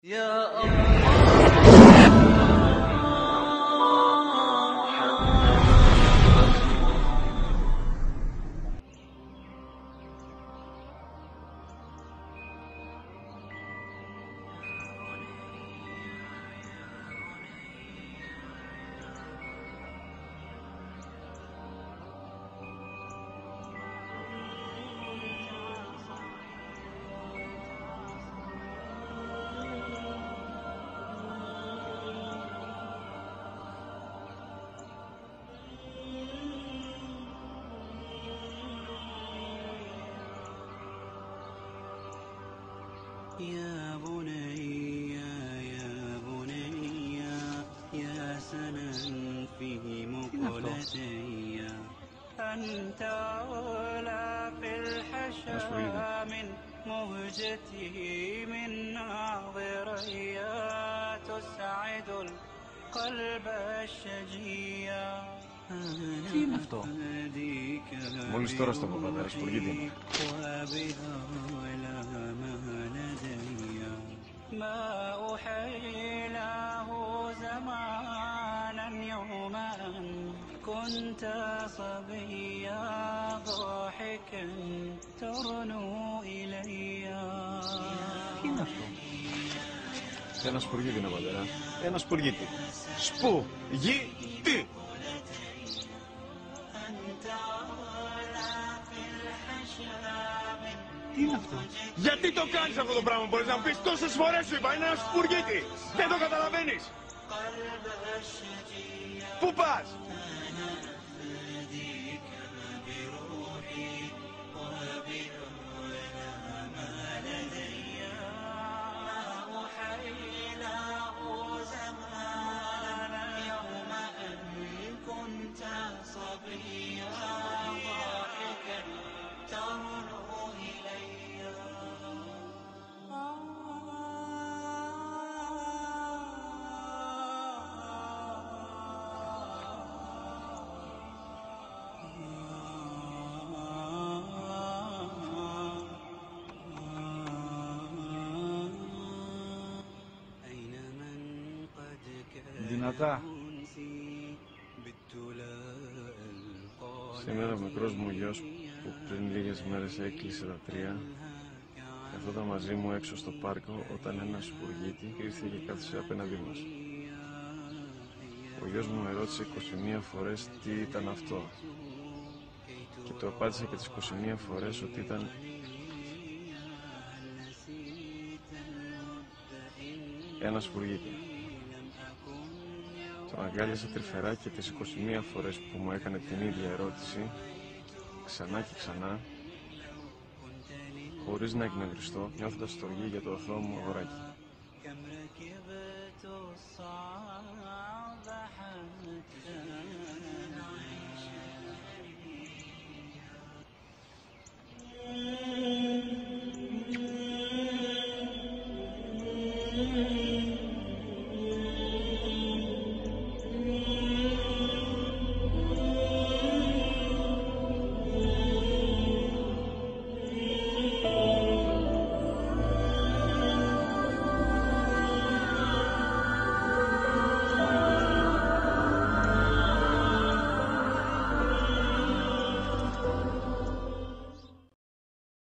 يا الله يا بني يا بني يا سنا في مقلتي أنت أولى في الحشا من مهجتي من ناظري تسعد القلب الشجيا. Τι είναι αυτό? Μόλις τώρα στο Παπαδάρας, Σπουργίτη. ما أحيله زمانا يوما كنت صبيا ضاحكا ترنو إلي. Τι είναι αυτό? Ένα Σπουργίτη είναι, πατέρα. Ένα Σπουργίτη. Σπουργίτη! Τι είναι αυτό? Γιατί το κάνεις αυτό το πράγμα, μπορείς να μου πεις? Τόσες φορές σου είπα, είναι ένα Σπουργίτη! Δεν το καταλαβαίνεις! Πού πας? Δυνατά. Σήμερα ο μικρός μου γιος που πριν λίγες μέρες έκλεισε τα 3 καθόταν μαζί μου έξω στο πάρκο όταν ένα Σπουργίτη ήρθε και κάθισε απέναντί μας. Ο γιος μου με ρώτησε 21 φορές τι ήταν αυτό και του απάντησα και τις 21 φορές ότι ήταν ένα Σπουργίτη. Τον αγκάλιασα τρυφερά και τις 21 φορές που μου έκανε την ίδια ερώτηση, ξανά και ξανά, χωρίς να εκνευριστώ, νιώθοντας στοργή για το αθώο μου αγοράκι.